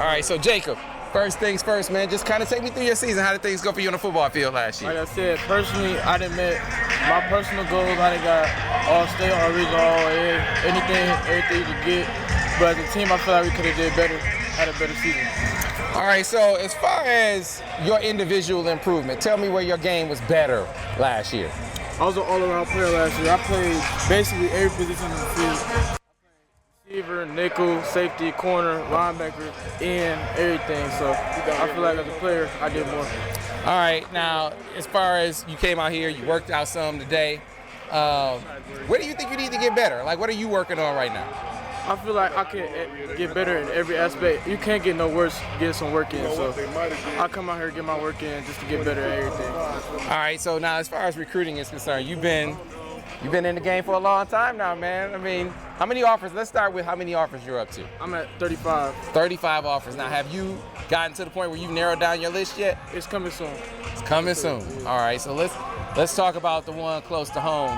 All right, so Jacob, first things first, man, just kind of take me through your season. How did things go for you on the football field last year? Like I said, personally, I done met my personal goals. I done got all state, all regional, all A, everything you could get. But as a team, I feel like we could have did better, had a better season. All right, so as far as your individual improvement, tell me where your game was better last year. I was an all-around player last year. I played basically every position in the field. Receiver, nickel, safety, corner, linebacker, and everything. So I feel like as a player, I did more. All right, now as far as you came out here, you worked out some today. Where do you think you need to get better? Like, what are you working on right now? I feel like I can get better in every aspect. You can't get no worse getting some work in. So I come out here and get my work in just to get better at everything. All right, so now as far as recruiting is concerned, you've been in the game for a long time now, man. I mean, how many offers? Let's start with how many offers you're up to. I'm at 35. 35 offers. Now, have you gotten to the point where you've narrowed down your list yet? It's coming soon. It's coming soon. All right, so let's talk about the one close to home.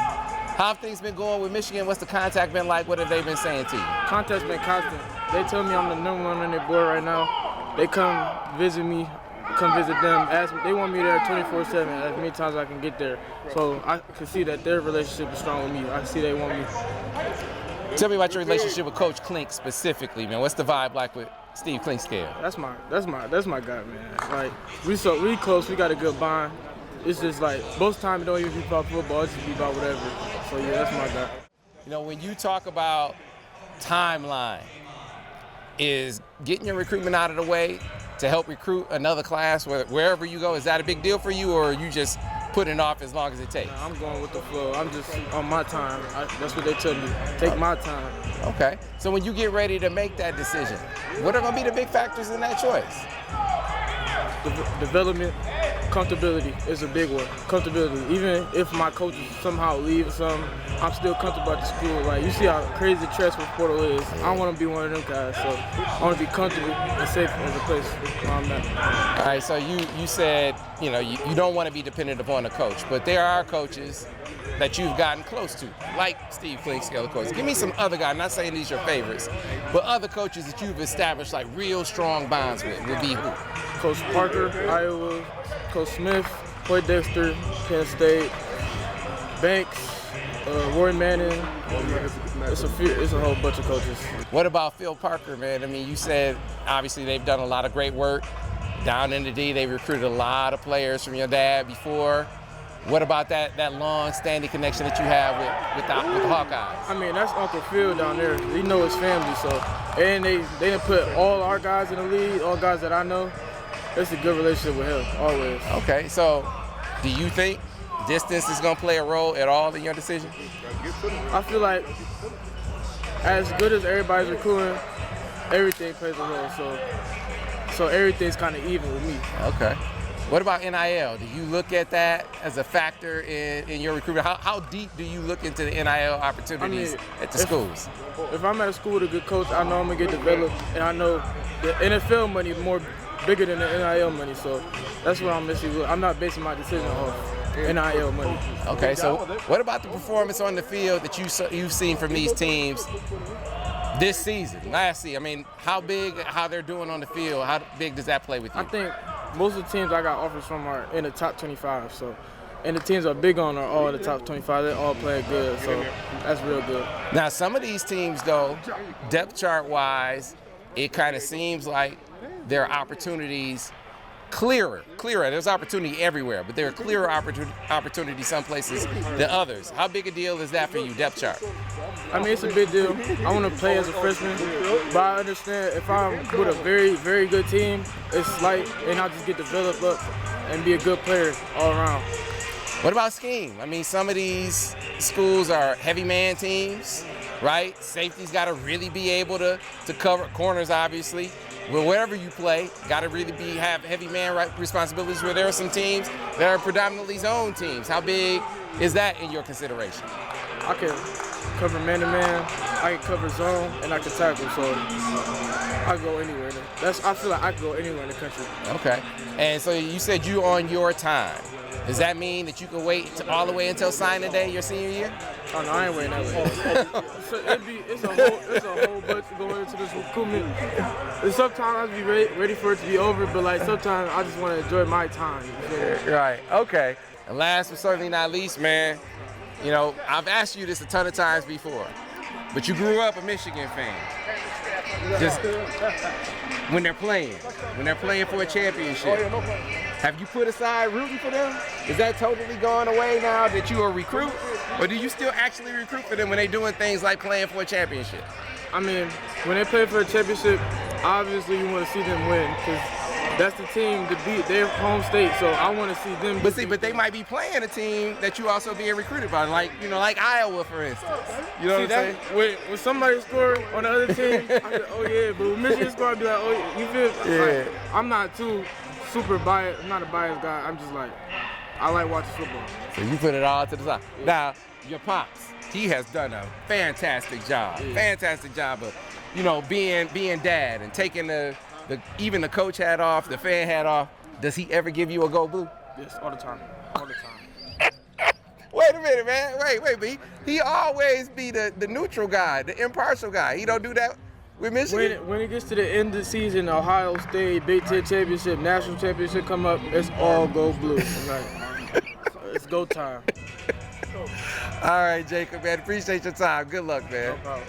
How have things been going with Michigan? What's the contact been like? What have they been saying to you? Contact's been constant. They tell me I'm the number one on their board right now. They come visit me, come visit them. Ask me, they want me there 24/7 as many times as I can get there. So I can see that their relationship is strong with me. I can see they want me. Tell me about your relationship with Coach Klink specifically, man. What's the vibe like with Steve Clinkscale? That's my guy, man. Like we close. We got a good bond. It's just like most times it don't even be about football. It's just be about whatever. So yeah, that's my guy. You know, when you talk about timeline, is getting your recruitment out of the way to help recruit another class wherever you go, is that a big deal for you, or are you just putting it off as long as it takes? I'm going with the flow. I'm just on my time. That's what they tell me. Take my time. Okay. So when you get ready to make that decision, what are going to be the big factors in that choice? Development, comfortability is a big one. Comfortability. Even if my coaches somehow leave or something, I'm still comfortable at the school. Like, you see how crazy the transfer portal is. I don't want to be one of them guys, so I want to be comfortable and safe as a place where I'm at. All right, so you said, you know, you don't want to be dependent upon a coach, but there are coaches that you've gotten close to, like Steve Clinkscale, of course. Give me some other guys, not saying these are your favorites, but other coaches that you've established like real strong bonds with would be who? Coach Parker, Iowa, Coach Smith, Hoyt Dexter, Penn State, Banks, Roy Manning. It's a whole bunch of coaches. What about Phil Parker, man? I mean, you said obviously they've done a lot of great work. Down in the D, they've recruited a lot of players from your dad before. What about that long-standing connection that you have with the Hawkeyes? I mean, that's Uncle Phil down there. You know his family, so. And they done put all our guys in the league, all guys that I know. It's a good relationship with him, always. Okay, so do you think distance is going to play a role at all in your decision? I feel like as good as everybody's recruiting, everything plays a role, so everything's kind of even with me. Okay. What about NIL? Do you look at that as a factor in your recruitment? How deep do you look into the NIL opportunities at the schools? If I'm at a school with a good coach, I know I'm going to get developed, and I know the NFL money is bigger than the NIL money, so that's what I'm missing. I'm not basing my decision off NIL money. Okay, so what about the performance on the field that you've seen from these teams this season, last season? I mean, how they're doing on the field, how big does that play with you? I think most of the teams I got offers from are in the top 25, so, and the teams are big on are all in the top 25. They all play good, so that's real good. Now, some of these teams, though, depth chart-wise, it kind of seems like there are opportunities clearer. There's opportunity everywhere, but there are clearer opportunities some places than others. How big a deal is that for you, depth chart? I mean, it's a big deal. I want to play as a freshman, but I understand if I'm with a very, very good team, it's like, and I'll just get developed up and be a good player all around. What about scheme? I mean, some of these schools are heavy man teams, right? Safety's got to really be able to cover corners, obviously. Well, wherever you play, got to really have heavy man responsibilities, where there are some teams that are predominantly zone teams. How big is that in your consideration? I can cover man-to-man, I can cover zone, and I can tackle, so I can go anywhere. I feel like I can go anywhere in the country. Okay. And so you said you on your time. Does that mean that you can wait all the way until signing day your senior year? Oh no, I ain't wearing that way. It's a whole bunch going into this recruitment. And sometimes I be ready for it to be over, but like sometimes I just want to enjoy my time. Right. Okay. And last but certainly not least, man, you know, I've asked you this a ton of times before, but you grew up a Michigan fan. Just when they're playing for a championship, have you put aside rooting for them? Is that totally gone away now that you are a recruit? Or do you still actually recruit for them when they're doing things like playing for a championship? I mean, when they play for a championship, obviously you want to see them win because that's the team to beat. Their home state, so I want to see them. But they might be playing a team that you also being recruited by, like Iowa, for instance. You know what I'm saying? When somebody score on the other team, I say, oh yeah, but when Michigan score, I'd be like, oh, you feel? Yeah. Like, I'm not too super biased. I'm not a biased guy. I'm just like, I like watching football. So you put it all to the side. Now, your pops, he has done a fantastic job. Yeah. Fantastic job of, you know, being dad and taking even the coach hat off, the fan hat off. Does he ever give you a go blue? Yes, all the time. All the time. Wait a minute, man. Wait, but he always be the neutral guy, the impartial guy. He don't do that with Michigan? When it gets to the end of the season, Ohio State, Big Ten Championship, National Championship come up, it's all go blue. Like, it's go time. All right, Jacob, man. Appreciate your time. Good luck, man. No problem.